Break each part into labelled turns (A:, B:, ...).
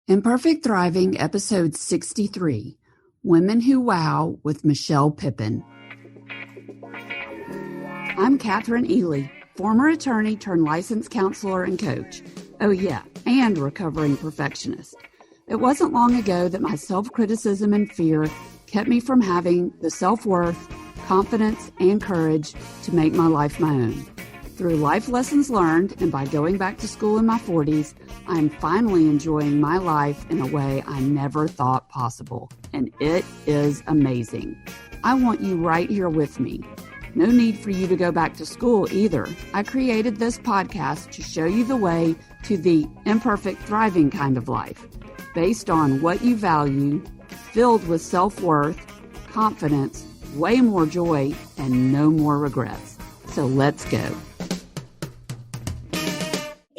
A: Imperfect Thriving, Episode 63, Women Who Wow with Michelle Pippin. I'm Kathryn Ely, former attorney turned licensed counselor and coach. Oh yeah, and recovering perfectionist. It wasn't long ago that my self-criticism and fear kept me from having the self-worth, confidence, and courage to make my life my own. Through life lessons learned and by going back to school in my 40s, I'm finally enjoying my life in a way I never thought possible, and it is amazing. I want you right here with me. No need for you to go back to school either. I created this podcast to show you the way to the imperfect thriving kind of life, based on what you value, filled with self-worth, confidence, way more joy, and no more regrets. So let's go.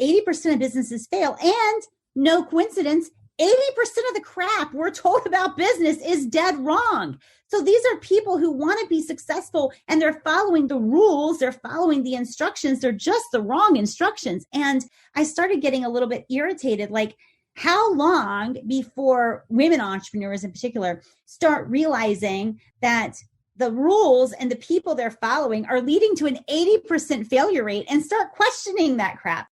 B: 80% of businesses fail, and no coincidence, 80% of the crap we're told about business is dead wrong. So these are people who want to be successful and they're following the rules, they're following the instructions, they're just the wrong instructions. And I started getting a little bit irritated, like how long before women entrepreneurs in particular start realizing that the rules and the people they're following are leading to an 80% failure rate and start questioning that crap.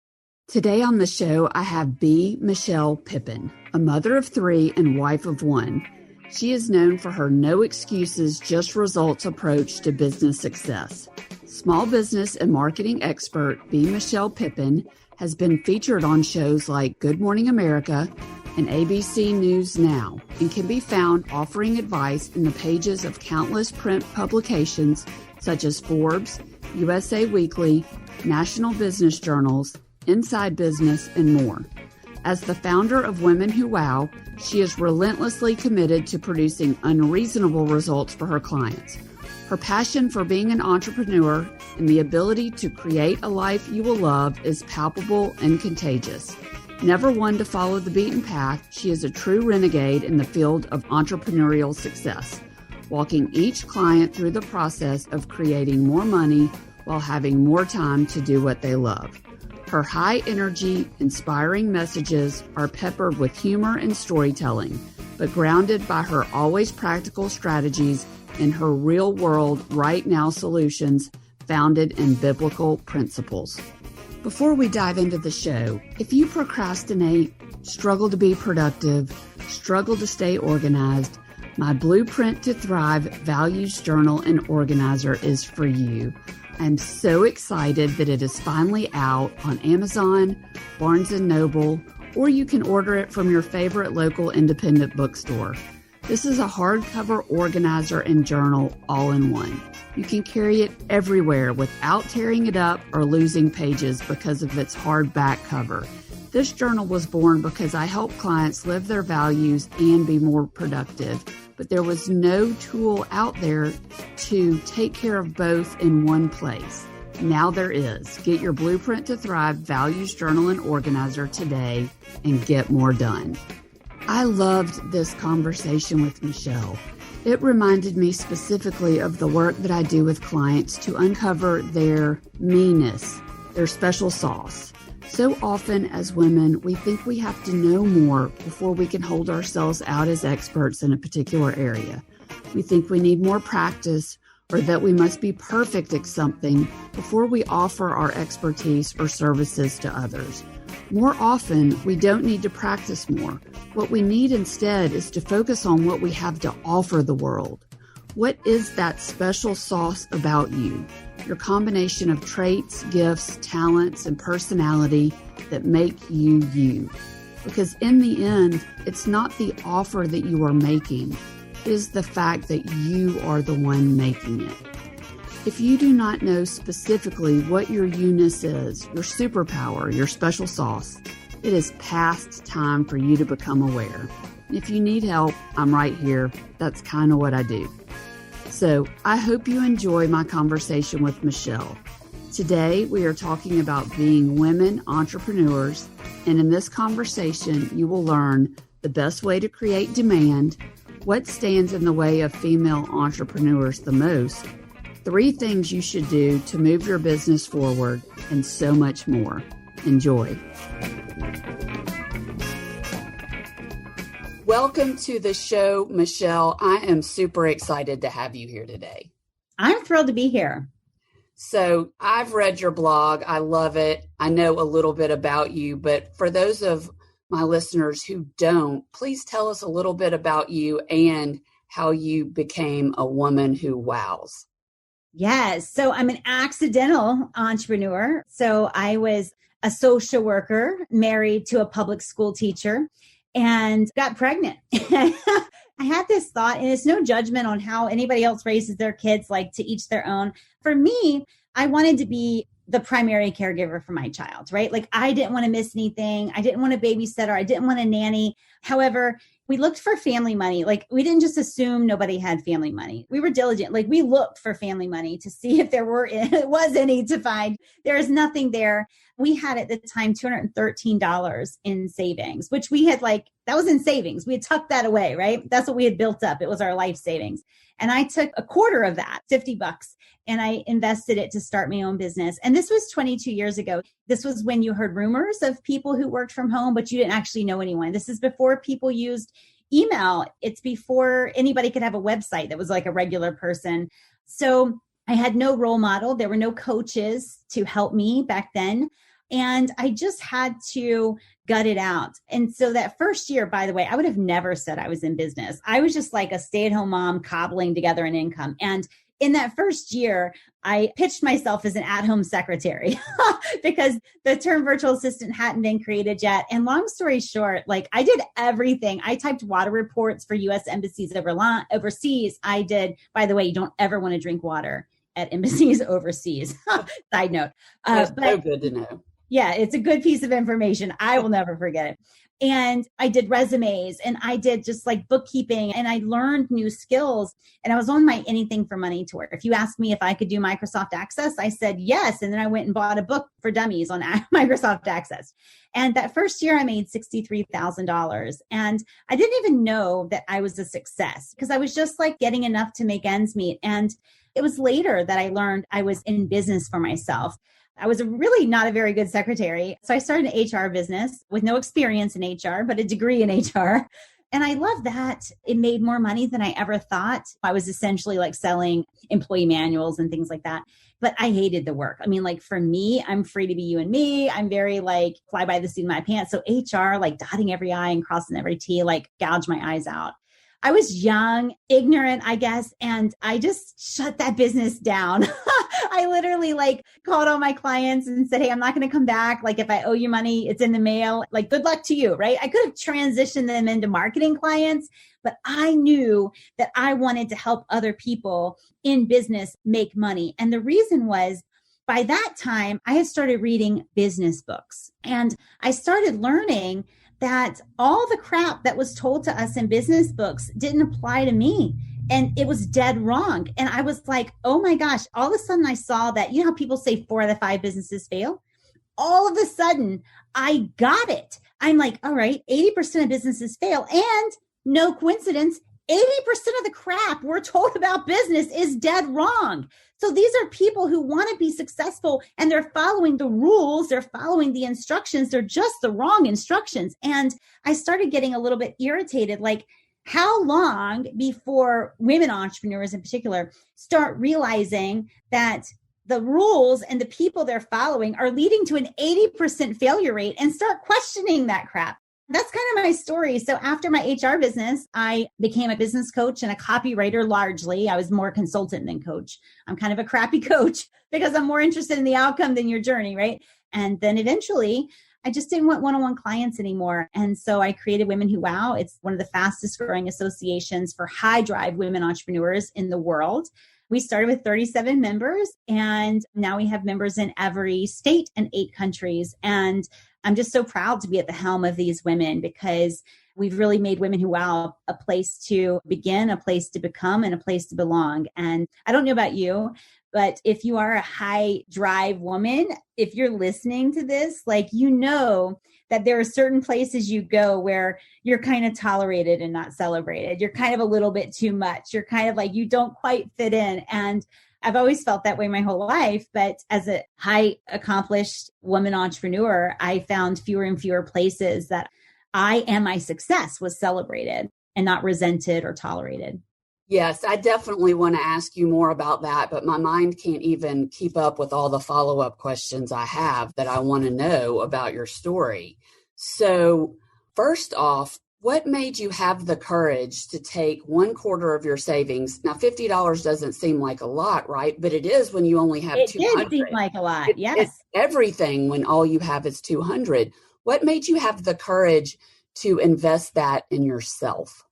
A: Today on the show, I have Michelle Pippin, a mother of 3 and wife of 1. She is known for her no excuses, just results approach to business success. Small business and marketing expert Michelle Pippin has been featured on shows like Good Morning America and ABC News Now, and can be found offering advice in the pages of countless print publications such as Forbes, USA Weekly, National Business Journals, Inside Business, and more. As the founder of Women Who Wow, she is relentlessly committed to producing unreasonable results for her clients. Her passion for being an entrepreneur and the ability to create a life you will love is palpable and contagious. Never one to follow the beaten path, she is a true renegade in the field of entrepreneurial success, walking each client through the process of creating more money while having more time to do what they love. Her high-energy, inspiring messages are peppered with humor and storytelling, but grounded by her always practical strategies and her real-world, right-now solutions founded in biblical principles. Before we dive into the show, if you procrastinate, struggle to be productive, struggle to stay organized, my Blueprint to Thrive Values Journal and Organizer is for you. I'm so excited that it is finally out on Amazon, Barnes & Noble, or you can order it from your favorite local independent bookstore. This is a hardcover organizer and journal all in one. You can carry it everywhere without tearing it up or losing pages because of its hardback cover. This journal was born because I help clients live their values and be more productive, but there was no tool out there to take care of both in one place. Now there is. Get your Blueprint to Thrive Values Journal and Organizer today and get more done. I loved this conversation with Michelle. It reminded me specifically of the work that I do with clients to uncover their meanness, their special sauce. So often as women, we think we have to know more before we can hold ourselves out as experts in a particular area. We think we need more practice or that we must be perfect at something before we offer our expertise or services to others. More often, we don't need to practice more. What we need instead is to focus on what we have to offer the world. What is that special sauce about you? Your combination of traits, gifts, talents, and personality that make you you. Because in the end, it's not the offer that you are making. It is the fact that you are the one making it. If you do not know specifically what your you-ness is, your superpower, your special sauce, it is past time for you to become aware. If you need help, I'm right here. That's kind of what I do. So I hope you enjoy my conversation with Michelle. Today, we are talking about being women entrepreneurs, and in this conversation, you will learn the best way to create demand, what stands in the way of female entrepreneurs the most, 3 things you should do to move your business forward, and so much more. Enjoy. Welcome to the show, Michelle. I am super excited to have you here today.
B: I'm thrilled to be here.
A: So I've read your blog. I love it. I know a little bit about you, but for those of my listeners who don't, please tell us a little bit about you and how you became a woman who wows.
B: Yes. So I'm an accidental entrepreneur. So I was a social worker, married to a public school teacher, and got pregnant. I had this thought, and it's no judgment on how anybody else raises their kids, like to each their own. For me, I wanted to be the primary caregiver for my child, right? Like I didn't want to miss anything. I didn't want a babysitter. I didn't want a nanny. However, we looked for family money. Like we didn't just assume nobody had family money. We were diligent. Like we looked for family money to see if there was any to find. There is nothing there. We had at the time $213 in savings, which we had that was in savings. We had tucked that away, right? That's what we had built up. It was our life savings. And I took a quarter of that, $50, and I invested it to start my own business. And this was 22 years ago. This was when you heard rumors of people who worked from home, but you didn't actually know anyone. This is before people used email. It's before anybody could have a website that was like a regular person. So I had no role model. There were no coaches to help me back then. And I just had to gut it out. And so that first year, by the way, I would have never said I was in business. I was just like a stay-at-home mom cobbling together an income. And in that first year, I pitched myself as an at-home secretary because the term virtual assistant hadn't been created yet. And long story short, I did everything. I typed water reports for U.S. embassies overseas. I did, by the way, you don't ever want to drink water at embassies overseas. Side note.
A: That's so good to know.
B: Yeah, it's a good piece of information. I will never forget it. And I did resumes and I did just bookkeeping and I learned new skills and I was on my anything for money tour. If you asked me if I could do Microsoft Access, I said yes. And then I went and bought a book for dummies on Microsoft Access. And that first year I made $63,000 and I didn't even know that I was a success because I was just getting enough to make ends meet. And it was later that I learned I was in business for myself. I was really not a very good secretary. So I started an HR business with no experience in HR, but a degree in HR. And I love that it made more money than I ever thought. I was essentially selling employee manuals and things like that. But I hated the work. I mean, for me, I'm free to be you and me. I'm very fly by the seat of my pants. So HR, dotting every I and crossing every T, gouge my eyes out. I was young, ignorant, I guess, and I just shut that business down. I literally called all my clients and said, hey, I'm not going to come back. If I owe you money, it's in the mail. Good luck to you, right? I could have transitioned them into marketing clients, but I knew that I wanted to help other people in business make money. And the reason was, by that time, I had started reading business books and I started learning that all the crap that was told to us in business books didn't apply to me. And it was dead wrong. And I was like, oh my gosh, all of a sudden I saw that, how people say 4 out of 5 businesses fail? All of a sudden I got it. I'm like, all right, 80% of businesses fail. And no coincidence, 80% of the crap we're told about business is dead wrong. So these are people who want to be successful and they're following the rules. They're following the instructions. They're just the wrong instructions. And I started getting a little bit irritated. How long before women entrepreneurs in particular start realizing that the rules and the people they're following are leading to an 80% failure rate and start questioning that crap? That's kind of my story. So after my HR business, I became a business coach and a copywriter largely. I was more consultant than coach. I'm kind of a crappy coach because I'm more interested in the outcome than your journey, right? And then eventually, I just didn't want one-on-one clients anymore. And so I created Women Who Wow. It's one of the fastest growing associations for high drive women entrepreneurs in the world. We started with 37 members and now we have members in every state and 8 countries. And I'm just so proud to be at the helm of these women because we've really made Women Who Wow a place to begin, a place to become, and a place to belong. And I don't know about you, but if you are a high drive woman, if you're listening to this, that there are certain places you go where you're kind of tolerated and not celebrated. You're kind of a little bit too much. You're kind of you don't quite fit in. And I've always felt that way my whole life. But as a high accomplished woman entrepreneur, I found fewer and fewer places that I am my success was celebrated and not resented or tolerated.
A: Yes, I definitely want to ask you more about that, but my mind can't even keep up with all the follow-up questions I have that I want to know about your story. So first off, what made you have the courage to take 1/4 of your savings? Now, $50 doesn't seem like a lot, right? But it is when you only have
B: It
A: 200.
B: did seem like a lot. Yes.
A: It's everything when all you have is 200. What made you have the courage to invest that in yourself?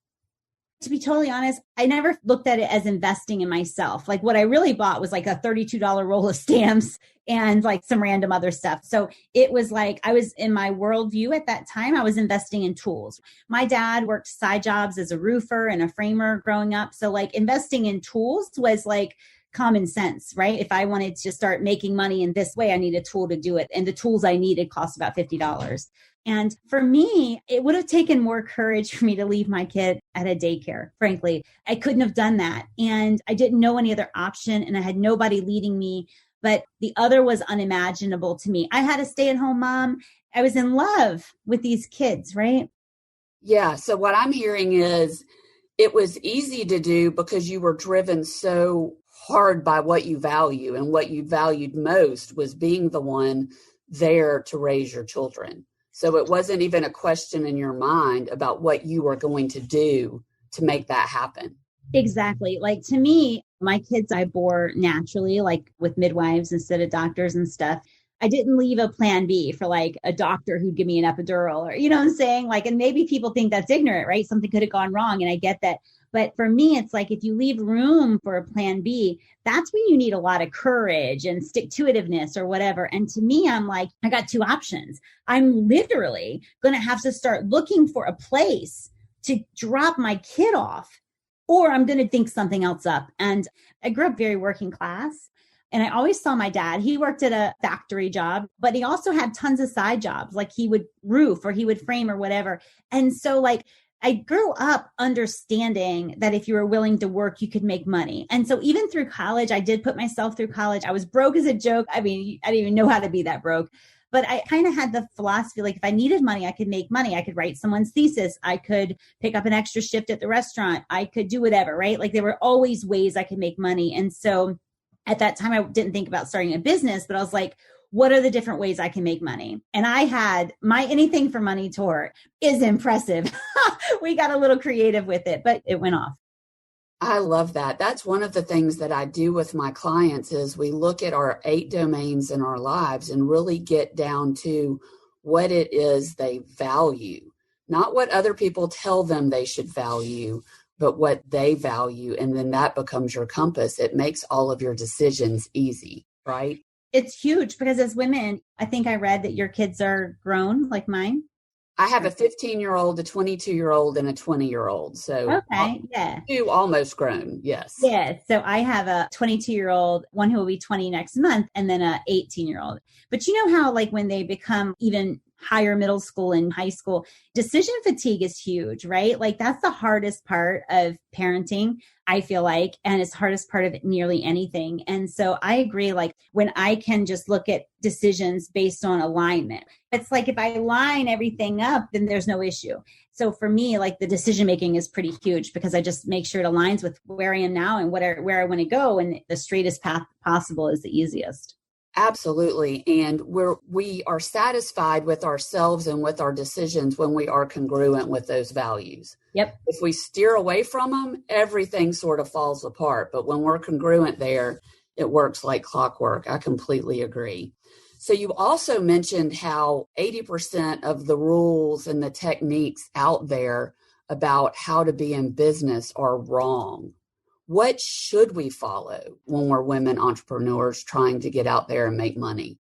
B: To be totally honest, I never looked at it as investing in myself. Like what I really bought was like a $32 roll of stamps and like some random other stuff. So it was like, I was in my worldview at that time, I was investing in tools. My dad worked side jobs as a roofer and a framer growing up. So like investing in tools was like common sense, right? If I wanted to start making money in this way, I need a tool to do it. And the tools I needed cost about $50. And for me, it would have taken more courage for me to leave my kid at a daycare. Frankly, I couldn't have done that. And I didn't know any other option and I had nobody leading me, but the other was unimaginable to me. I had a stay-at-home mom. I was in love with these kids, right?
A: Yeah. So what I'm hearing is it was easy to do because you were driven so hard by what you value, and what you valued most was being the one there to raise your children. So it wasn't even a question in your mind about what you were going to do to make that happen.
B: Exactly. Like to me, my kids I bore naturally, like with midwives instead of doctors and stuff. I didn't leave a plan B for like a doctor who'd give me an epidural or, you know what I'm saying? Like, and maybe people think that's ignorant, right? Something could have gone wrong. And I get that. But for me, it's like, if you leave room for a plan B, that's when you need a lot of courage and stick-to-itiveness or whatever. And to me, I'm like, I got two options. I'm literally going to have to start looking for a place to drop my kid off, or I'm going to think something else up. And I grew up very working class. And I always saw my dad, he worked at a factory job, but he also had tons of side jobs. Like he would roof or he would frame or whatever. And so like, I grew up understanding that if you were willing to work, you could make money. And so even through college, I did put myself through college. I was broke as a joke. I mean, I didn't even know how to be that broke. But I kind of had the philosophy, like if I needed money, I could make money. I could write someone's thesis. I could pick up an extra shift at the restaurant. I could do whatever, right? Like there were always ways I could make money. And so at that time, I didn't think about starting a business, but I was like, what are the different ways I can make money? And I had my Anything for Money tour is impressive. We got a little creative with it, but it went off.
A: I love that. That's one of the things that I do with my clients is we look at our 8 domains in our lives and really get down to what it is they value, not what other people tell them they should value, but what they value. And then that becomes your compass. It makes all of your decisions easy, right?
B: It's huge because as women, I think I read that your kids are grown like mine.
A: I have a 15-year-old, a 22-year-old, and a 20-year-old. So
B: okay, yeah.
A: 2 almost grown, yes.
B: Yeah, so I have a 22-year-old, one who will be 20 next month, and then a 18-year-old. But you know how like when they become even higher middle school and high school, decision fatigue is huge, right? Like that's the hardest part of parenting, I feel like, and it's the hardest part of nearly anything. And so I agree, like when I can just look at decisions based on alignment, it's like if I line everything up, then there's no issue. So for me, like the decision making is pretty huge because I just make sure it aligns with where I am now and where I want to go. And the straightest path possible is the easiest.
A: Absolutely. And we are satisfied with ourselves and with our decisions when we are congruent with those values.
B: Yep.
A: If we steer away from them, everything sort of falls apart. But when we're congruent there, it works like clockwork. I completely agree. So you also mentioned how 80% of the rules and the techniques out there about how to be in business are wrong. What should we follow when we're women entrepreneurs trying to get out there and make money?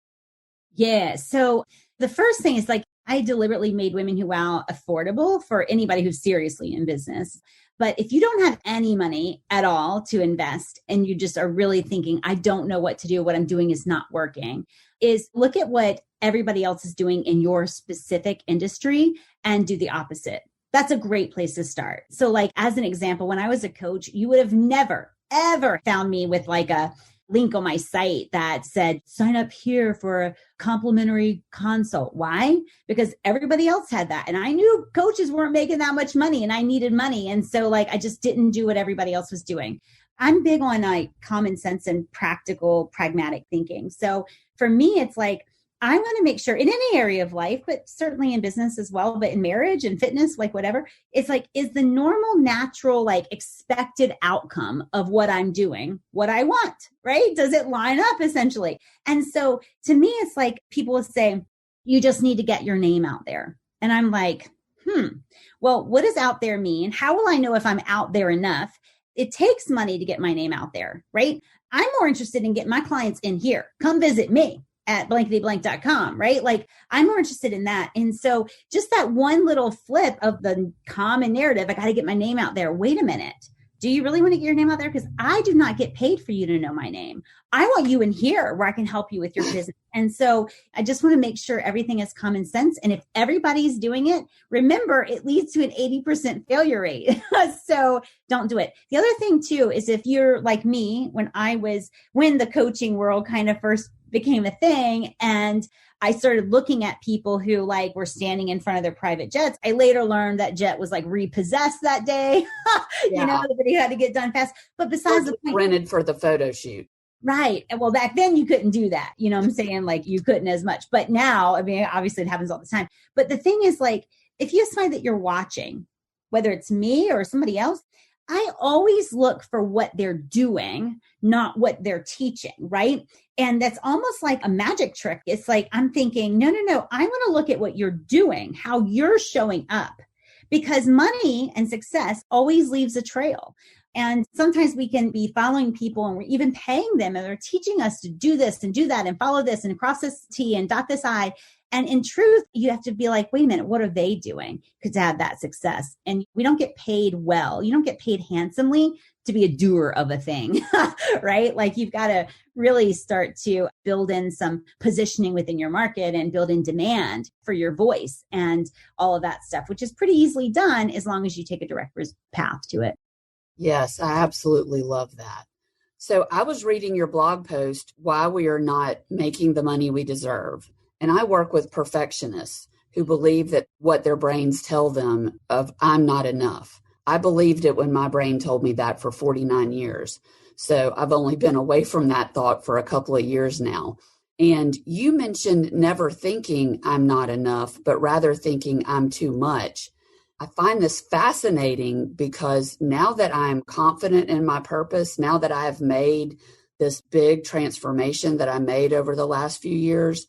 B: Yeah. So the first thing is like, I deliberately made Women Who Wow affordable for anybody who's seriously in business. But if you don't have any money at all to invest and you just are really thinking, I don't know what to do, what I'm doing is not working, is look at what everybody else is doing in your specific industry and do the opposite. That's a great place to start. So like, as an example, when I was a coach, you would have never, ever found me with like a link on my site that said, sign up here for a complimentary consult. Why? Because everybody else had that. And I knew coaches weren't making that much money and I needed money. And so like, I just didn't do what everybody else was doing. I'm big on like common sense and practical, pragmatic thinking. So for me, it's like, I want to make sure in any area of life, but certainly in business as well, but in marriage and fitness, like whatever, it's like, is the normal, natural, like expected outcome of what I'm doing what I want, right? Does it line up essentially? And so to me, it's like people will say, you just need to get your name out there. And I'm like, well, what does out there mean? How will I know if I'm out there enough? It takes money to get my name out there, right? I'm more interested in getting my clients in here. Come visit me at blanketyblank.com, right? Like I'm more interested in that. And so just that one little flip of the common narrative, I got to get my name out there. Wait a minute. Do you really want to get your name out there? Because I do not get paid for you to know my name. I want you in here where I can help you with your business. And so I just want to make sure everything is common sense. And if everybody's doing it, remember, it leads to an 80% failure rate. So don't do it. The other thing too, is if you're like me, when the coaching world kind of first became a thing and I started looking at people who like were standing in front of their private jets. I later learned that jet was like repossessed that day. You know, the video had to get done fast. But besides the point,
A: rented for the photo shoot.
B: Right. And well, back then you couldn't do that. You know what I'm saying? Like you couldn't as much. But now, I mean, obviously it happens all the time. But the thing is like, if you decide that you're watching, whether it's me or somebody else, I always look for what they're doing, not what they're teaching, right? And that's almost like a magic trick. It's like, I'm thinking, no, I want to look at what you're doing, how you're showing up, because money and success always leaves a trail. And sometimes we can be following people and we're even paying them and they're teaching us to do this and do that and follow this and cross this T and dot this I. And in truth, you have to be like, wait a minute, what are they doing to have that success? And we don't get paid well. You don't get paid handsomely to be a doer of a thing, right? Like you've got to really start to build in some positioning within your market and build in demand for your voice and all of that stuff, which is pretty easily done as long as you take a direct path to it.
A: Yes, I absolutely love that. So I was reading your blog post, Why We Are Not Making the Money We Deserve. And I work with perfectionists who believe that what their brains tell them of I'm not enough. I believed it when my brain told me that for 49 years. So I've only been away from that thought for a couple of years now. And you mentioned never thinking I'm not enough, but rather thinking I'm too much. I find this fascinating because now that I'm confident in my purpose, now that I have made this big transformation that I made over the last few years,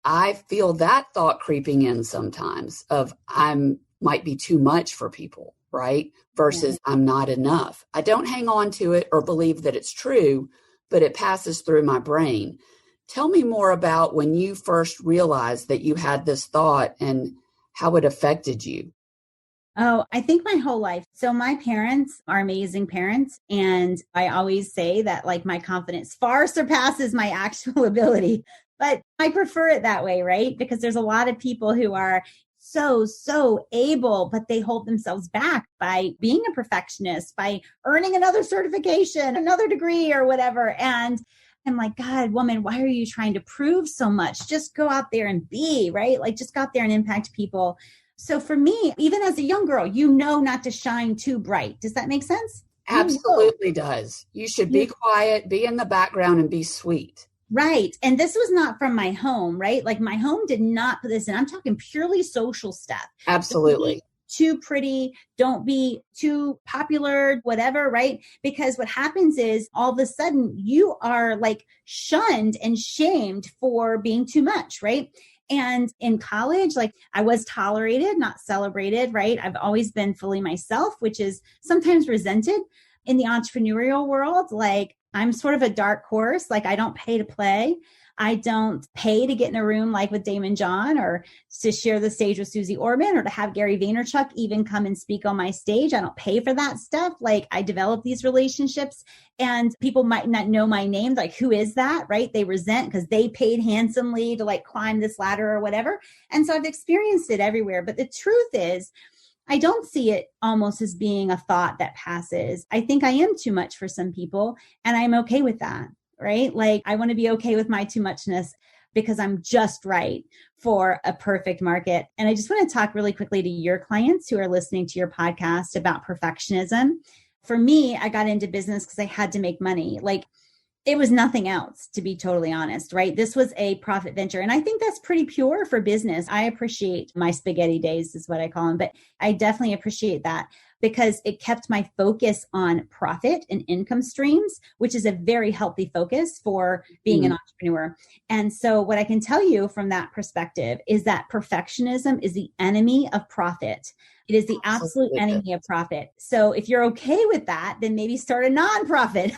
A: I feel that thought creeping in sometimes of might be too much for people, right? Versus I'm not enough. I don't hang on to it or believe that it's true, but it passes through my brain. Tell me more about when you first realized that you had this thought and how it affected you.
B: Oh, I think my whole life. So my parents are amazing parents. And I always say that like my confidence far surpasses my actual ability. But I prefer it that way, right? Because there's a lot of people who are so able, but they hold themselves back by being a perfectionist, by earning another certification, another degree or whatever. And I'm like, God, woman, why are you trying to prove so much? Just go out there and be, right? Like just go out there and impact people. So for me, even as a young girl, you know not to shine too bright. Does that make sense?
A: Absolutely does. You should be quiet, be in the background, and be sweet.
B: Right. And this was not from my home, right? Like my home did not put this in. I'm talking purely social stuff.
A: Absolutely.
B: Too pretty, don't be too popular, whatever, right? Because what happens is all of a sudden you are like shunned and shamed for being too much, right? And in college, like I was tolerated, not celebrated, right? I've always been fully myself, which is sometimes resented. In the entrepreneurial world, like I'm sort of a dark horse. Like I don't pay to play. I don't pay to get in a room like with Damon John or to share the stage with Susie Orman or to have Gary Vaynerchuk even come and speak on my stage. I don't pay for that stuff. Like I develop these relationships and people might not know my name. Like, who is that? Right? They resent because they paid handsomely to like climb this ladder or whatever. And so I've experienced it everywhere. But the truth is, I don't see it almost as being a thought that passes. I think I am too much for some people and I'm okay with that. right? Like I want to be okay with my too muchness because I'm just right for a perfect market. And I just want to talk really quickly to your clients who are listening to your podcast about perfectionism. For me, I got into business because I had to make money. Like it was nothing else, to be totally honest, right? This was a profit venture. And I think that's pretty pure for business. I appreciate my spaghetti days is what I call them, but I definitely appreciate that because it kept my focus on profit and income streams, which is a very healthy focus for being an entrepreneur. And so what I can tell you from that perspective is that perfectionism is the enemy of profit. It is the absolute enemy of profit. So if you're okay with that, then maybe start a nonprofit,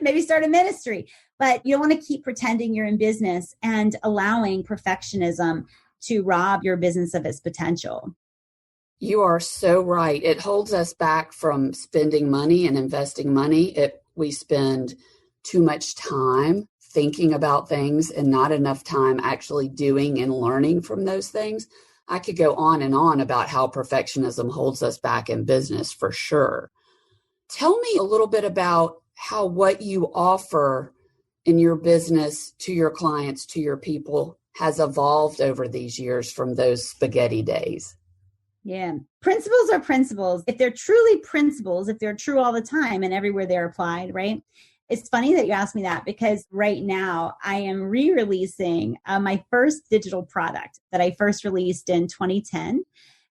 B: maybe start a ministry, but you don't want to keep pretending you're in business and allowing perfectionism to rob your business of its potential.
A: You are so right. It holds us back from spending money and investing money. We spend too much time thinking about things and not enough time actually doing and learning from those things. I could go on and on about how perfectionism holds us back in business for sure. Tell me a little bit about how what you offer in your business to your clients, to your people, has evolved over these years from those spaghetti days.
B: Yeah. Principles are principles. If they're truly principles, if they're true all the time and everywhere they're applied, right? It's funny that you asked me that because right now I am re-releasing my first digital product that I first released in 2010.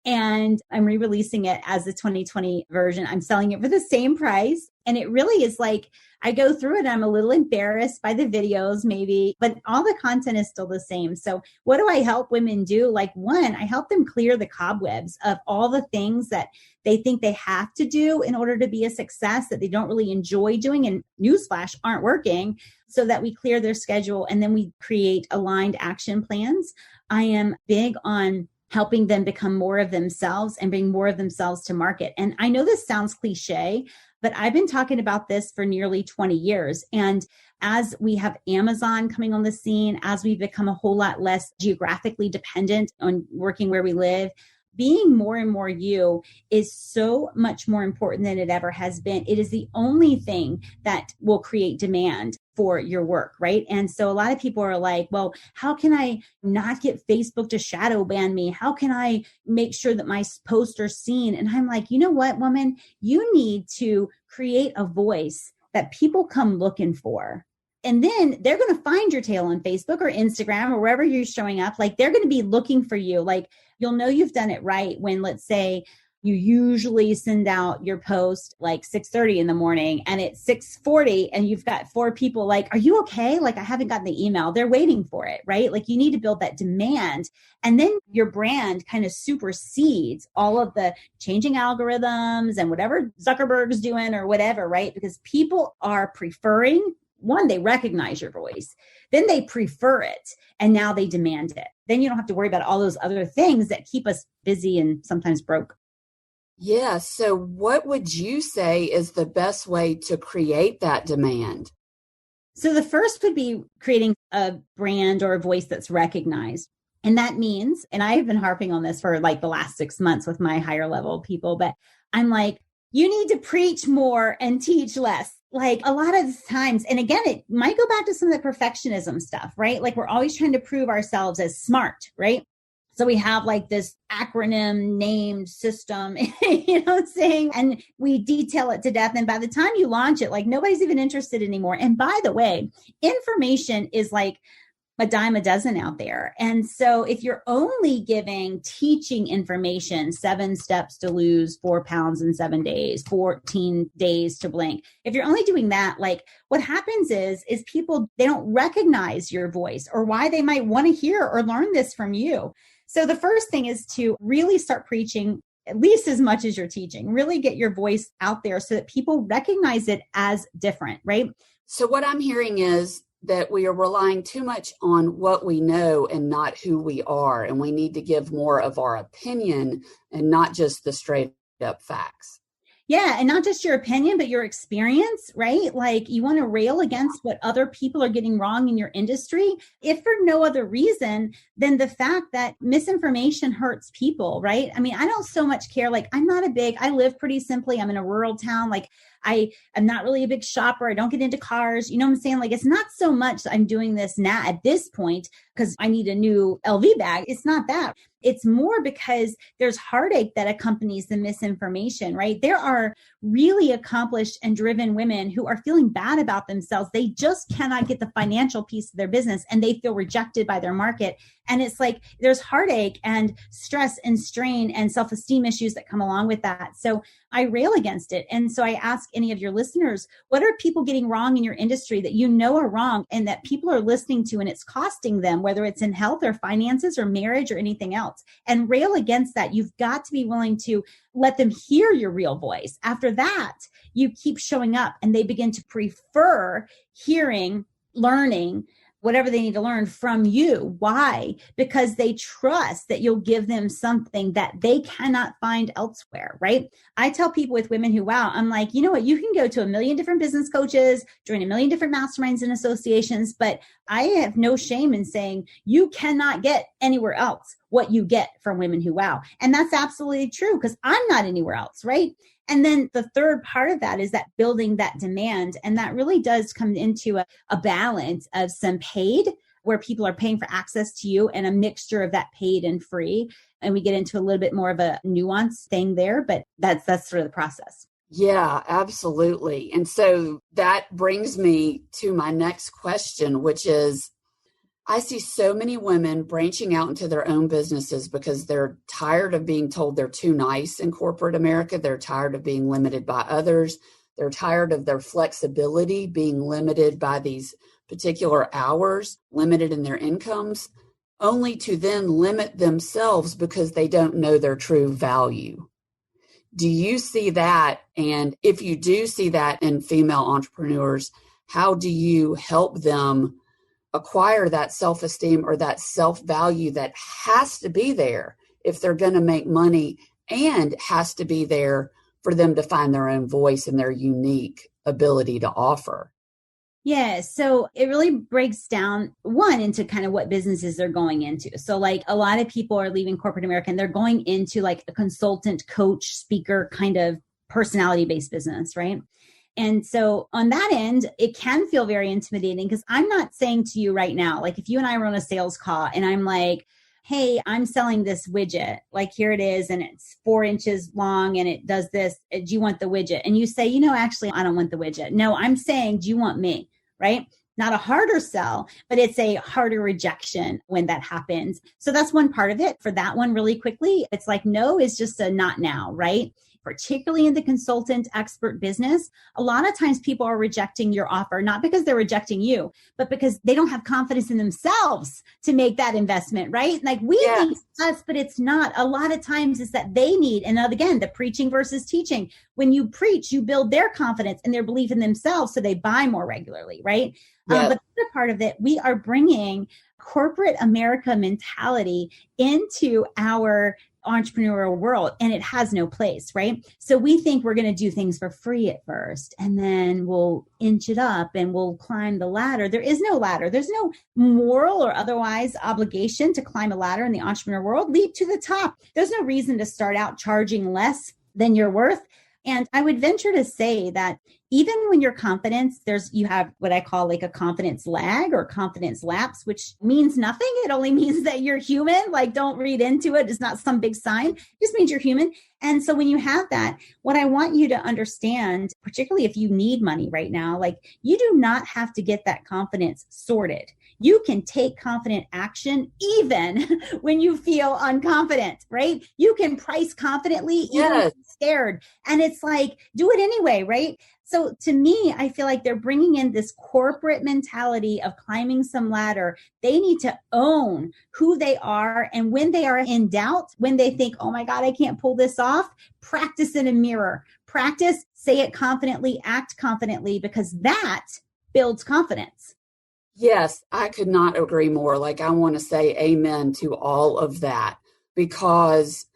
B: And I'm re-releasing it as the 2020 version. I'm selling it for the same price. And it really is like, I go through it. I'm a little embarrassed by the videos maybe, but all the content is still the same. So what do I help women do? Like one, I help them clear the cobwebs of all the things that they think they have to do in order to be a success that they don't really enjoy doing and newsflash aren't working, so that we clear their schedule and then we create aligned action plans. I am big on helping them become more of themselves and bring more of themselves to market. And I know this sounds cliche, but I've been talking about this for nearly 20 years. And as we have Amazon coming on the scene, as we become a whole lot less geographically dependent on working where we live, being more and more you is so much more important than it ever has been. It is the only thing that will create demand for your work, right? And so a lot of people are like, well, how can I not get Facebook to shadow ban me? How can I make sure that my posts are seen? And I'm like, you know what, woman, you need to create a voice that people come looking for. And then they're going to find your tail on Facebook or Instagram or wherever you're showing up. Like they're going to be looking for you. Like you'll know you've done it right when, let's say, you usually send out your post like 6:30 in the morning and it's 6:40 and you've got 4 people like, are you okay? Like I haven't gotten the email. They're waiting for it, right? Like you need to build that demand. And then your brand kind of supersedes all of the changing algorithms and whatever Zuckerberg's doing or whatever, right? Because people are preferring, one, they recognize your voice, then they prefer it, and now they demand it. Then you don't have to worry about all those other things that keep us busy and sometimes broke.
A: Yeah. So what would you say is the best way to create that demand?
B: So the first would be creating a brand or a voice that's recognized. And that means, and I've been harping on this for like the last 6 months with my higher level people, but I'm like, you need to preach more and teach less. Like a lot of times, and again, it might go back to some of the perfectionism stuff, right? Like we're always trying to prove ourselves as smart, right? So we have like this acronym named system, you know what I'm saying? And we detail it to death. And by the time you launch it, like nobody's even interested anymore. And by the way, information is like a dime a dozen out there. And so if you're only giving teaching information, 7 steps to lose 4 pounds in 7 days, 14 days to blank, if you're only doing that, like what happens is people, they don't recognize your voice or why they might want to hear or learn this from you. So the first thing is to really start preaching at least as much as you're teaching, really get your voice out there so that people recognize it as different, right?
A: So what I'm hearing is that we are relying too much on what we know and not who we are. And we need to give more of our opinion and not just the straight up facts.
B: Yeah. And not just your opinion, but your experience, right? Like you want to rail against what other people are getting wrong in your industry, if for no other reason than the fact that misinformation hurts people, right? I mean, I don't so much care. Like I live pretty simply. I'm in a rural town. Like I am not really a big shopper. I don't get into cars. You know what I'm saying? Like, it's not so much I'm doing this now at this point because I need a new LV bag. It's not that. It's more because there's heartache that accompanies the misinformation, right? There are really accomplished and driven women who are feeling bad about themselves. They just cannot get the financial piece of their business and they feel rejected by their market. And it's like there's heartache and stress and strain and self-esteem issues that come along with that. So I rail against it. And so I ask any of your listeners, what are people getting wrong in your industry that you know are wrong and that people are listening to and it's costing them, whether it's in health or finances or marriage or anything else? And rail against that. You've got to be willing to let them hear your real voice. After that, you keep showing up and they begin to prefer hearing, learning, whatever they need to learn from you. Why? Because they trust that you'll give them something that they cannot find elsewhere, right? I tell people with Women Who Wow, I'm like, you know what? You can go to 1 million different business coaches, join 1 million different masterminds and associations, but I have no shame in saying you cannot get anywhere else what you get from Women Who Wow. And that's absolutely true because I'm not anywhere else, right? And then the third part of that is that building that demand. And that really does come into a balance of some paid, where people are paying for access to you, and a mixture of that paid and free. And we get into a little bit more of a nuanced thing there, but that's sort of the process.
A: Yeah, absolutely. And so that brings me to my next question, which is, I see so many women branching out into their own businesses because they're tired of being told they're too nice in corporate America. They're tired of being limited by others. They're tired of their flexibility being limited by these particular hours, limited in their incomes, only to then limit themselves because they don't know their true value. Do you see that? And if you do see that in female entrepreneurs, how do you help them acquire that self-esteem or that self-value that has to be there if they're going to make money, and has to be there for them to find their own voice and their unique ability to offer?
B: Yeah. So it really breaks down into kind of what businesses they're going into. So like a lot of people are leaving corporate America and they're going into like a consultant, coach, speaker kind of personality-based business, right? And so on that end, it can feel very intimidating because I'm not saying to you right now, like if you and I were on a sales call and I'm like, hey, I'm selling this widget, like here it is, and it's 4 inches long and it does this. Do you want the widget? And you say, actually, I don't want the widget. No, I'm saying, do you want me? Right? Not a harder sell, but it's a harder rejection when that happens. So that's one part of it. For that one, really quickly, it's like, no is just a not now, right? Particularly in the consultant expert business, a lot of times people are rejecting your offer, not because they're rejecting you, but because they don't have confidence in themselves to make that investment, right? Like we think it's us, but it's not. A lot of times it's that they need, and again, the preaching versus teaching. When you preach, you build their confidence and their belief in themselves, so they buy more regularly, right? But the other part of it, we are bringing corporate America mentality into our entrepreneurial world, and it has no place, right? So we think we're going to do things for free at first, and then we'll inch it up and we'll climb the ladder. There is no ladder. There's no moral or otherwise obligation to climb a ladder in the entrepreneur world. Leap to the top. There's no reason to start out charging less than you're worth. And I would venture to say that even when your confidence, you have what I call like a confidence lag or confidence lapse, which means nothing. It only means that you're human. Like, don't read into it. It's not some big sign. It just means you're human. And so when you have that, what I want you to understand, particularly if you need money right now, like you do not have to get that confidence sorted. You can take confident action even when you feel unconfident, right? You can price confidently even if you're scared. And it's like, do it anyway, right? So to me, I feel like they're bringing in this corporate mentality of climbing some ladder. They need to own who they are. And when they are in doubt, when they think, oh my God, I can't pull this off, practice in a mirror. Practice, say it confidently, act confidently, because that builds confidence.
A: Yes, I could not agree more. Like, I want to say amen to all of that, because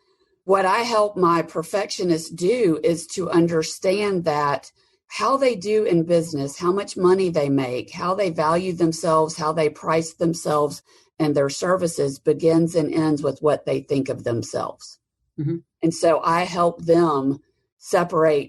A: what I help my perfectionists do is to understand that how they do in business, how much money they make, how they value themselves, how they price themselves and their services begins and ends with what they think of themselves. Mm-hmm. And so I help them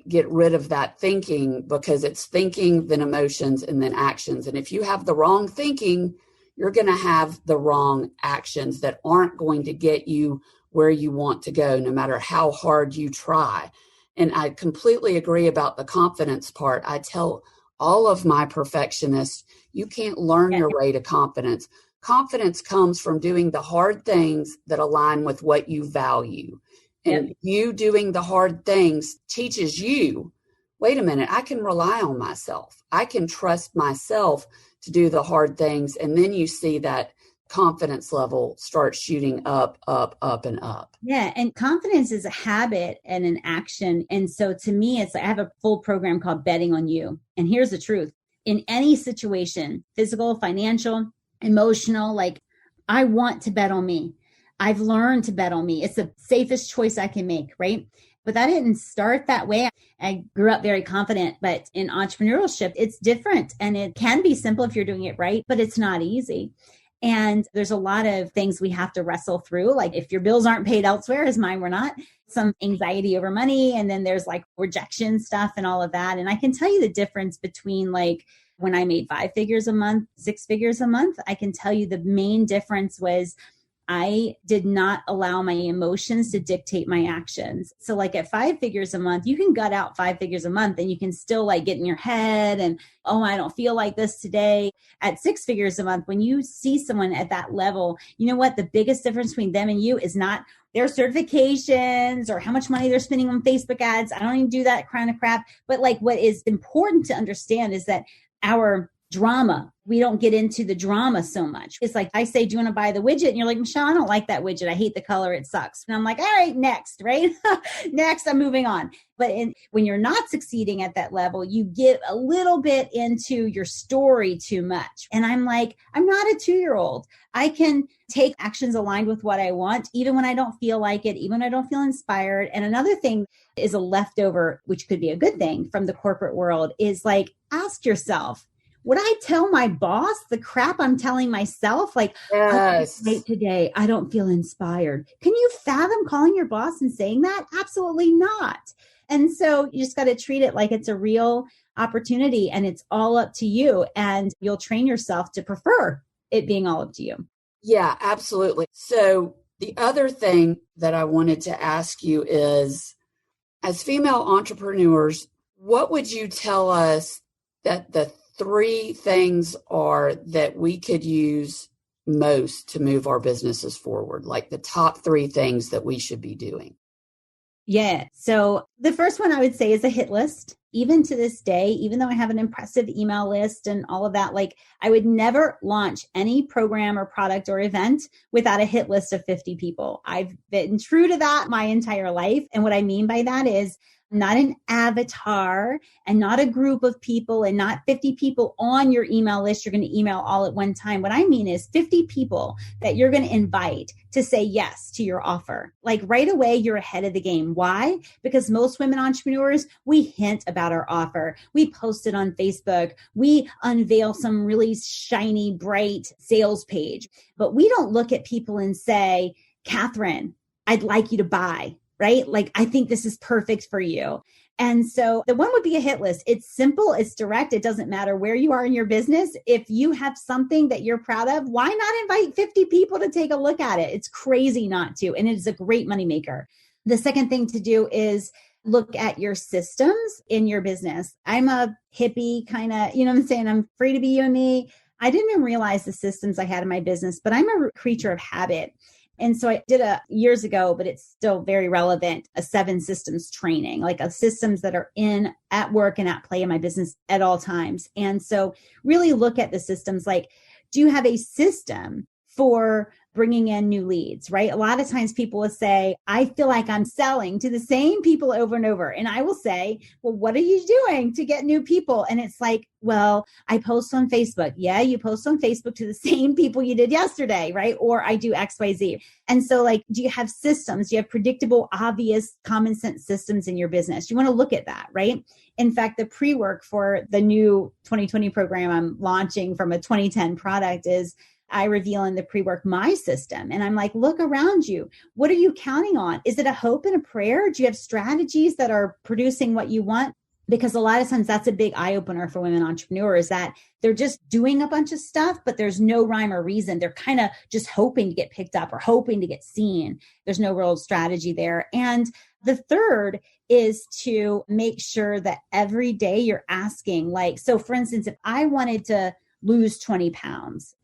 A: get rid of that thinking, because it's thinking, then emotions, and then actions. And if you have the wrong thinking, you're going to have the wrong actions that aren't going to get you where you want to go, no matter how hard you try. And I completely agree about the confidence part. I tell all of my perfectionists, you can't learn your way to confidence. Confidence comes from doing the hard things that align with what you value. And you doing the hard things teaches you, wait a minute, I can rely on myself. I can trust myself to do the hard things. And then you see that confidence level start shooting up, up, up, and up.
B: Yeah. And confidence is a habit and an action. And so to me, I have a full program called Betting on You. And here's the truth. In any situation, physical, financial, emotional, like, I want to bet on me. I've learned to bet on me. It's the safest choice I can make, right? But I didn't start that way. I grew up very confident, but in entrepreneurship, it's different. And it can be simple if you're doing it right, but it's not easy. And there's a lot of things we have to wrestle through. Like if your bills aren't paid elsewhere, as mine were not, some anxiety over money. And then there's like rejection stuff and all of that. And I can tell you the difference between like when I made 5 figures a month, 6 figures a month, I can tell you the main difference was I did not allow my emotions to dictate my actions. So like at 5 figures a month, you can gut out 5 figures a month and you can still like get in your head and, oh, I don't feel like this today. At 6 figures a month, when you see someone at that level, you know what? The biggest difference between them and you is not their certifications or how much money they're spending on Facebook ads. I don't even do that kind of crap. But like what is important to understand is that our drama, we don't get into the drama so much. It's like I say, do you want to buy the widget? And you're like, Michelle, I don't like that widget. I hate the color. It sucks. And I'm like, all right, next, right? Next, I'm moving on. But when you're not succeeding at that level, you get a little bit into your story too much. And I'm like, I'm not a 2-year-old. I can take actions aligned with what I want, even when I don't feel like it, even when I don't feel inspired. And another thing is a leftover, which could be a good thing from the corporate world, is like, ask yourself, would I tell my boss the crap I'm telling myself? Like,
A: yes.
B: Wait, today, I don't feel inspired. Can you fathom calling your boss and saying that? Absolutely not. And so you just got to treat it like it's a real opportunity and it's all up to you. And you'll train yourself to prefer it being all up to you.
A: Yeah, absolutely. So the other thing that I wanted to ask you is, as female entrepreneurs, what would you tell us that the 3 things are that we could use most to move our businesses forward? Like the top 3 things that we should be doing.
B: Yeah. So the first one I would say is a hit list. Even to this day, even though I have an impressive email list and all of that, like I would never launch any program or product or event without a hit list of 50 people. I've been true to that my entire life. And what I mean by that is not an avatar and not a group of people and not 50 people on your email list you're going to email all at one time. What I mean is 50 people that you're going to invite to say yes to your offer. Like right away, you're ahead of the game. Why? Because most women entrepreneurs, we hint about our offer. We post it on Facebook. We unveil some really shiny, bright sales page. But we don't look at people and say, Kathryn, I'd like you to buy. Right? Like, I think this is perfect for you. And so the one would be a hit list. It's simple. It's direct. It doesn't matter where you are in your business. If you have something that you're proud of, why not invite 50 people to take a look at it? It's crazy not to. And it is a great moneymaker. The second thing to do is look at your systems in your business. I'm a hippie kind of, you know what I'm saying? I'm free to be you and me. I didn't even realize the systems I had in my business, but I'm a creature of habit. And so I did years ago, but it's still very relevant, a 7 systems training, like systems that are at work and at play in my business at all times. And so really look at the systems like, do you have a system for bringing in new leads, right? A lot of times people will say, I feel like I'm selling to the same people over and over. And I will say, well, what are you doing to get new people? And it's like, well, I post on Facebook. Yeah, you post on Facebook to the same people you did yesterday, right? Or I do XYZ. And so like, do you have systems? Do you have predictable, obvious, common sense systems in your business? You want to look at that, right? In fact, the pre-work for the new 2020 program I'm launching from a 2010 product is I reveal in the pre-work my system. And I'm like, look around you. What are you counting on? Is it a hope and a prayer? Do you have strategies that are producing what you want? Because a lot of times that's a big eye opener for women entrepreneurs, that they're just doing a bunch of stuff, but there's no rhyme or reason. They're kind of just hoping to get picked up or hoping to get seen. There's no real strategy there. And the third is to make sure that every day you're asking, like, so for instance, if I wanted to lose 20 pounds,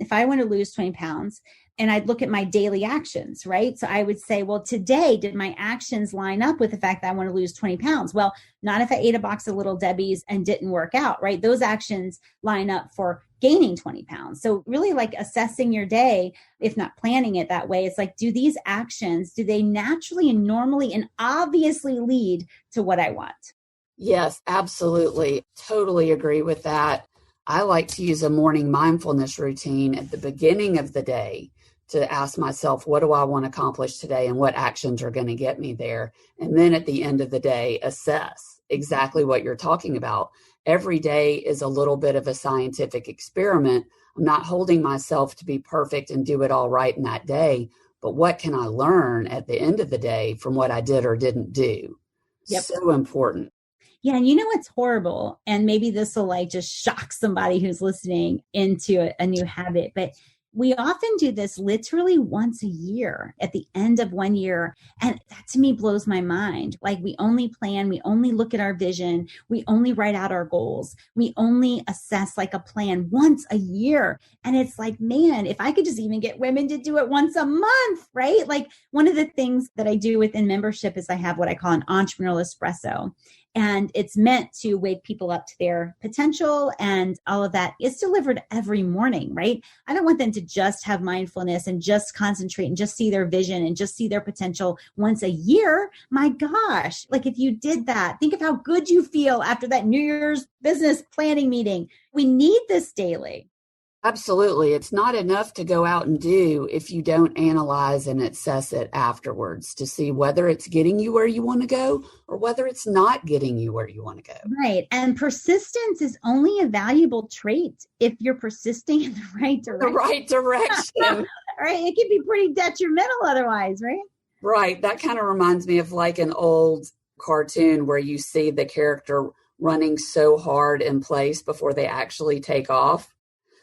B: and I'd look at my daily actions, right? So I would say, well, today, did my actions line up with the fact that I want to lose 20 pounds? Well, not if I ate a box of Little Debbie's and didn't work out, right? Those actions line up for gaining 20 pounds. So really like assessing your day, if not planning it that way, it's like, do these actions, do they naturally and normally and obviously lead to what I want?
A: Yes, absolutely. Totally agree with that. I like to use a morning mindfulness routine at the beginning of the day to ask myself, what do I want to accomplish today and what actions are going to get me there? And then at the end of the day, assess exactly what you're talking about. Every day is a little bit of a scientific experiment. I'm not holding myself to be perfect and do it all right in that day, but what can I learn at the end of the day from what I did or didn't do? Yep. So important.
B: Yeah. And you know what's horrible? And maybe this will like just shock somebody who's listening into a new habit, but we often do this literally once a year at the end of 1 year. And that to me blows my mind. Like we only plan, we only look at our vision, we only write out our goals, we only assess like a plan once a year. And it's like, man, if I could just even get women to do it once a month, right? Like one of the things that I do within membership is I have what I call an entrepreneurial espresso. And it's meant to wake people up to their potential and all of that. It's delivered every morning, right? I don't want them to just have mindfulness and just concentrate and just see their vision and just see their potential once a year. My gosh, like if you did that, think of how good you feel after that New Year's business planning meeting. We need this daily.
A: Absolutely. It's not enough to go out and do if you don't analyze and assess it afterwards to see whether it's getting you where you want to go or whether it's not getting you where you want to go.
B: Right. And persistence is only a valuable trait if you're persisting in the right direction.
A: The right direction.
B: Right. It can be pretty detrimental otherwise, right?
A: Right. That kind of reminds me of like an old cartoon where you see the character running so hard in place before they actually take off.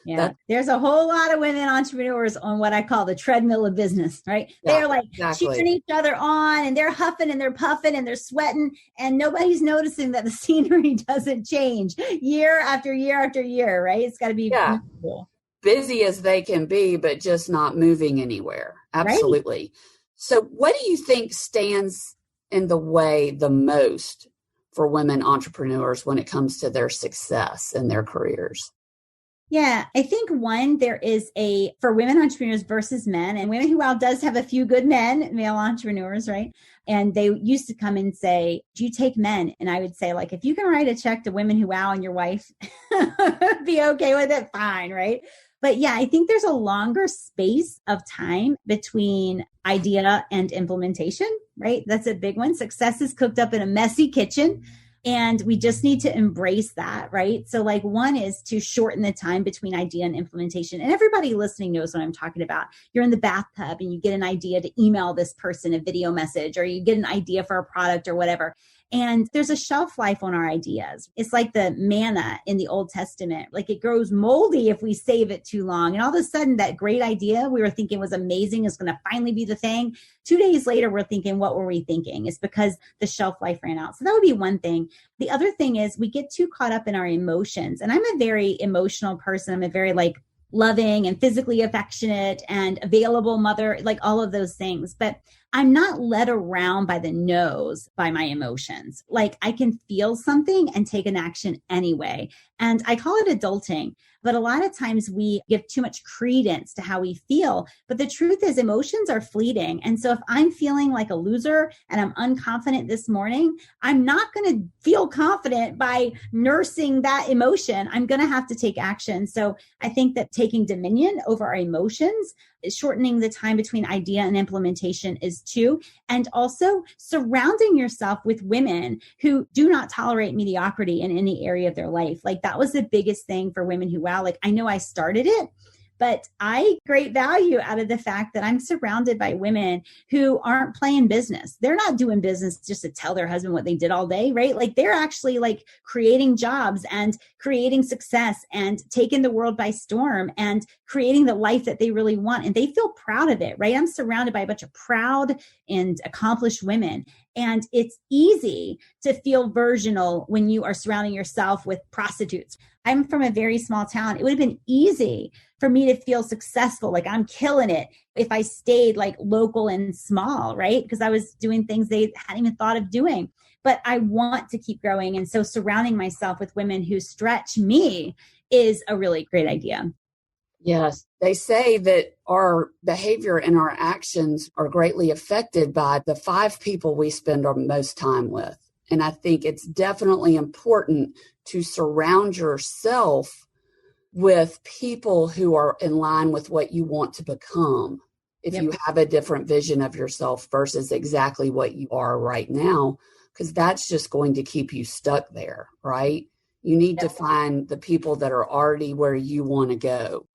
B: Yeah, there's a whole lot of women entrepreneurs on what I call the treadmill of business, right? Yeah, they're like cheering each other on and they're huffing and they're puffing and they're sweating and nobody's noticing that the scenery doesn't change year after year after year, right? It's got to be beautiful.
A: Busy as they can be, but just not moving anywhere. Absolutely. Right. So what do you think stands in the way the most for women entrepreneurs when it comes to their success in their careers?
B: Yeah, I think one, there is for women entrepreneurs versus men, and Women Who Wow does have a few good men, male entrepreneurs, right? And they used to come and say, do you take men? And I would say, like, if you can write a check to Women Who Wow and your wife be okay with it, fine, right? But yeah, I think there's a longer space of time between idea and implementation, right? That's a big one. Success is cooked up in a messy kitchen. And we just need to embrace that, right? So like one is to shorten the time between idea and implementation. And everybody listening knows what I'm talking about. You're in the bathtub and you get an idea to email this person a video message, or you get an idea for a product or whatever. And there's a shelf life on our ideas. It's like the manna in the Old Testament. Like it grows moldy if we save it too long. And all of a sudden that great idea we were thinking was amazing is going to finally be the thing. 2 days later, we're thinking, what were we thinking? It's because the shelf life ran out. So that would be one thing. The other thing is we get too caught up in our emotions. And I'm a very emotional person. I'm a very loving and physically affectionate and available mother, like all of those things. But I'm not led around by the nose by my emotions. Like I can feel something and take an action anyway. And I call it adulting. But a lot of times we give too much credence to how we feel. But the truth is emotions are fleeting. And so if I'm feeling like a loser and I'm unconfident this morning, I'm not going to feel confident by nursing that emotion. I'm going to have to take action. So I think that taking dominion over our emotions, shortening the time between idea and implementation is two. And also surrounding yourself with women who do not tolerate mediocrity in any area of their life. Like that was the biggest thing for Women Who Wow. Like I know I started it, But I great value out of the fact that I'm surrounded by women who aren't playing business. They're not doing business just to tell their husband what they did all day, right? Like they're actually like creating jobs and creating success and taking the world by storm and creating the life that they really want. And they feel proud of it, right? I'm surrounded by a bunch of proud and accomplished women. And it's easy to feel virginal when you are surrounding yourself with prostitutes. I'm from a very small town. It would have been easy for me to feel successful, like I'm killing it, if I stayed like local and small, right? Because I was doing things they hadn't even thought of doing. But I want to keep growing. And so surrounding myself with women who stretch me is a really great idea.
A: Yes. They say that our behavior and our actions are greatly affected by the 5 people we spend our most time with. And I think it's definitely important to surround yourself with people who are in line with what you want to become. If you have a different vision of yourself versus exactly what you are right now, because that's just going to keep you stuck there, right? You need to find the people that are already where you want to go,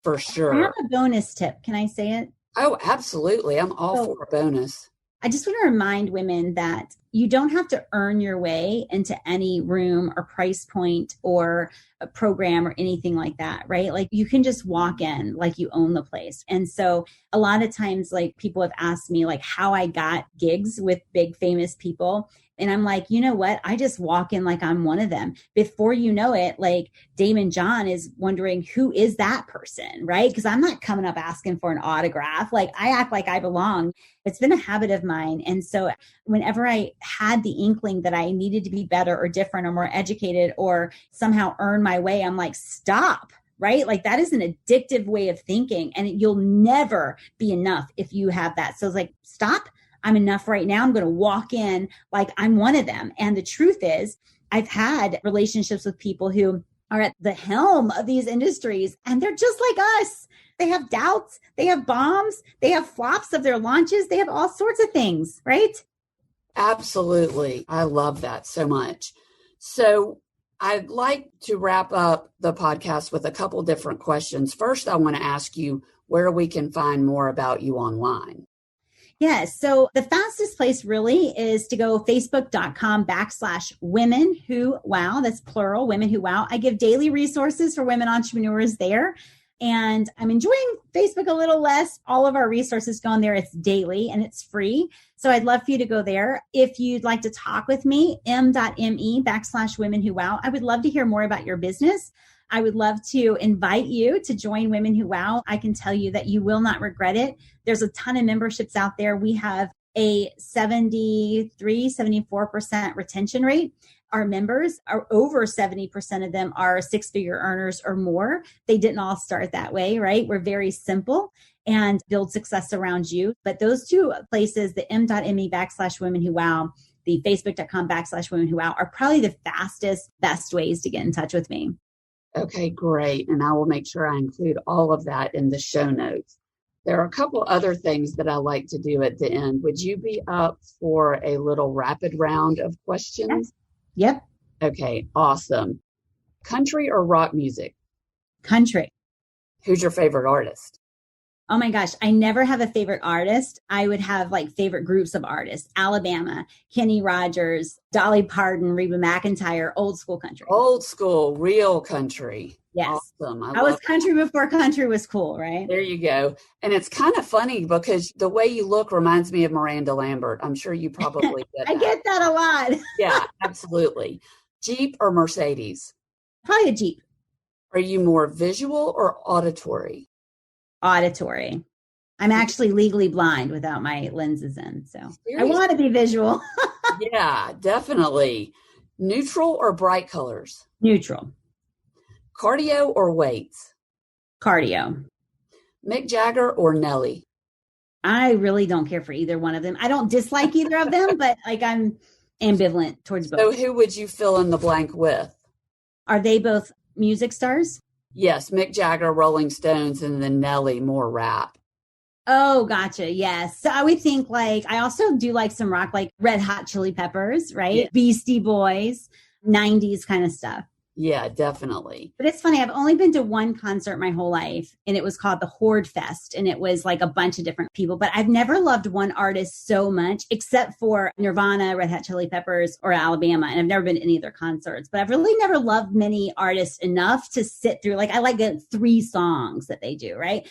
A: for sure.
B: I have a bonus tip. Can I say it?
A: Oh, absolutely. I'm all for a bonus.
B: I just want to remind women that you don't have to earn your way into any room or price point or a program or anything like that, right? Like you can just walk in like you own the place. And so a lot of times, like people have asked me like how I got gigs with big famous people. And I'm like, you know what? I just walk in like I'm one of them. Before you know it, like Damon John is wondering, who is that person, right? Because I'm not coming up asking for an autograph. Like I act like I belong. It's been a habit of mine. And so whenever I had the inkling that I needed to be better or different or more educated or somehow earn my way, I'm like, stop. Right? Like that is an addictive way of thinking and you'll never be enough if you have that. So it's like, stop. I'm enough right now. I'm going to walk in like I'm one of them. And the truth is, I've had relationships with people who are at the helm of these industries and they're just like us. They have doubts. They have bombs. They have flops of their launches. They have all sorts of things, right?
A: Absolutely. I love that so much. So I'd like to wrap up the podcast with a couple different questions. First, I want to ask you where we can find more about you online.
B: Yes. So the fastest place really is to go facebook.com/women who wow. That's plural, women who wow. I give daily resources for women entrepreneurs there. And I'm enjoying Facebook a little less. All of our resources go on there. It's daily and it's free. So I'd love for you to go there. If you'd like to talk with me, m.me/women who wow. I would love to hear more about your business. I would love to invite you to join Women Who Wow. I can tell you that you will not regret it. There's a ton of memberships out there. We have a 74% retention rate. Our members are over 70% of them are 6-figure earners or more. They didn't all start that way, right? We're very simple and build success around you. But those two places, the m.me/women who wow, the facebook.com/women who wow are probably the fastest, best ways to get in touch with me.
A: Okay, great. And I will make sure I include all of that in the show notes. There are a couple other things that I like to do at the end. Would you be up for a little rapid round of questions?
B: Yep.
A: Okay, awesome. Country or rock music?
B: Country.
A: Who's your favorite artist?
B: Oh my gosh, I never have a favorite artist. I would have like favorite groups of artists. Alabama, Kenny Rogers, Dolly Parton, Reba McEntire, old school country.
A: Old school, real country.
B: Yes.
A: Awesome.
B: I was country before country was cool, right?
A: There you go. And it's kind of funny because the way you look reminds me of Miranda Lambert. I'm sure you probably get that.
B: I get that a lot.
A: Yeah, absolutely. Jeep or Mercedes?
B: Probably a Jeep.
A: Are you more visual or auditory?
B: Auditory. I'm actually legally blind without my lenses in. So seriously? I want to be visual.
A: Yeah, definitely. Neutral or bright colors?
B: Neutral.
A: Cardio or weights?
B: Cardio.
A: Mick Jagger or Nelly?
B: I really don't care for either one of them. I don't dislike either of them, but like I'm ambivalent towards both.
A: So who would you fill in the blank with?
B: Are they both music stars?
A: Yes, Mick Jagger, Rolling Stones, and then Nelly, more rap.
B: Oh, gotcha. Yes. So I would think like, I also do like some rock, like Red Hot Chili Peppers, right? Yeah. Beastie Boys, 90s kind of stuff.
A: Yeah, definitely.
B: But it's funny. I've only been to one concert my whole life, and it was called the Horde Fest. And it was like a bunch of different people, but I've never loved one artist so much except for Nirvana, Red Hot Chili Peppers, or Alabama. And I've never been to any of their concerts, but I've really never loved many artists enough to sit through. Like I like 3 songs that they do, right?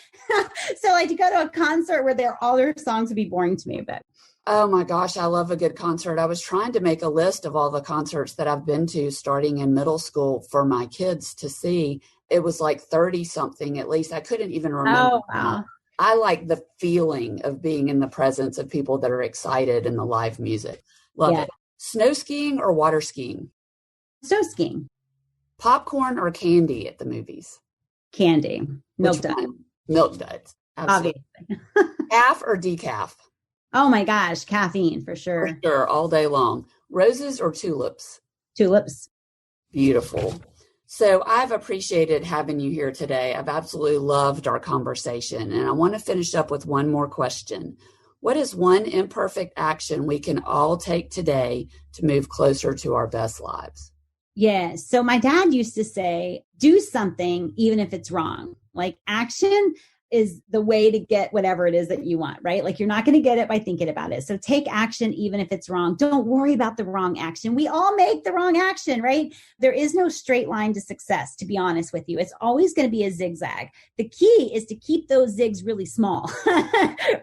B: So like to go to a concert where all their songs would be boring to me, but
A: oh my gosh, I love a good concert. I was trying to make a list of all the concerts that I've been to starting in middle school for my kids to see. It was like 30 something at least. I couldn't even remember.
B: Oh, wow.
A: I like the feeling of being in the presence of people that are excited in the live music. Love it. Snow skiing or water skiing?
B: Snow skiing.
A: Popcorn or candy at the movies?
B: Candy. Milk duds.
A: Milk duds. Absolutely.
B: Obviously.
A: Calf or decaf?
B: Oh my gosh, caffeine for sure.
A: For sure, all day long. Roses or tulips?
B: Tulips.
A: Beautiful. So I've appreciated having you here today. I've absolutely loved our conversation. And I want to finish up with one more question. What is one imperfect action we can all take today to move closer to our best lives?
B: Yeah. So my dad used to say, do something even if it's wrong. Like action is the way to get whatever it is that you want, right? Like you're not going to get it by thinking about it. So take action, even if it's wrong. Don't worry about the wrong action. We all make the wrong action, right? There is no straight line to success, to be honest with you. It's always going to be a zigzag. The key is to keep those zigs really small,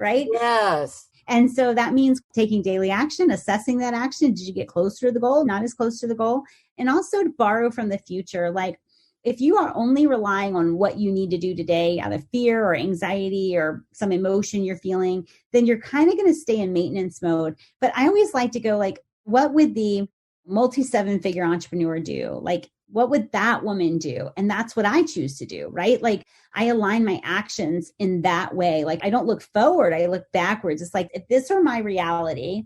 B: right?
A: Yes.
B: And so that means taking daily action, assessing that action. Did you get closer to the goal? Not as close to the goal? And also to borrow from the future. Like, if you are only relying on what you need to do today out of fear or anxiety or some emotion you're feeling, then you're kind of going to stay in maintenance mode. But I always like to go like, what would the multi-7-figure entrepreneur do? Like, what would that woman do? And that's what I choose to do, right? Like I align my actions in that way. Like I don't look forward, I look backwards. It's like, if this were my reality,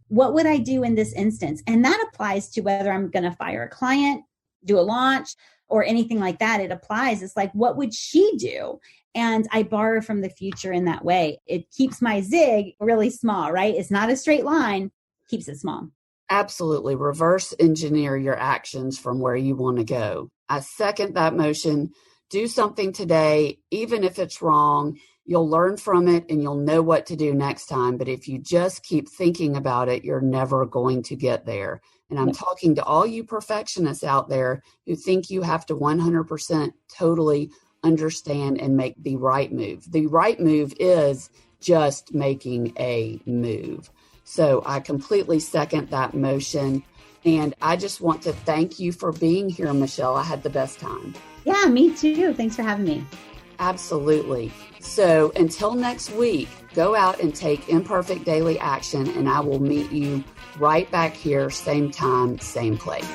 B: what would I do in this instance? And that applies to whether I'm going to fire a client, do a launch, or anything like that. It applies. It's like, what would she do? And I borrow from the future in that way. It keeps my zig really small, right? It's not a straight line, keeps it small.
A: Absolutely. Reverse engineer your actions from where you want to go. I second that motion. Do something today, even if it's wrong. You'll learn from it and you'll know what to do next time. But if you just keep thinking about it, you're never going to get there. And I'm talking to all you perfectionists out there who think you have to 100% totally understand and make the right move. The right move is just making a move. So I completely second that motion. And I just want to thank you for being here, Michelle. I had the best time.
B: Yeah, me too. Thanks for having me.
A: Absolutely. So until next week, go out and take imperfect daily action, and I will meet you right back here, same time, same place.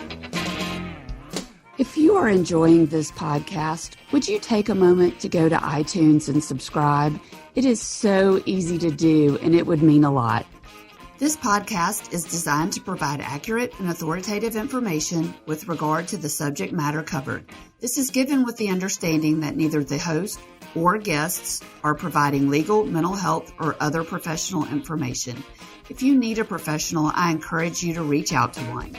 A: If you are enjoying this podcast, would you take a moment to go to iTunes and subscribe? It is so easy to do, and it would mean a lot. This podcast is designed to provide accurate and authoritative information with regard to the subject matter covered. This is given with the understanding that neither the host or guests are providing legal, mental health, or other professional information. If you need a professional, I encourage you to reach out to one.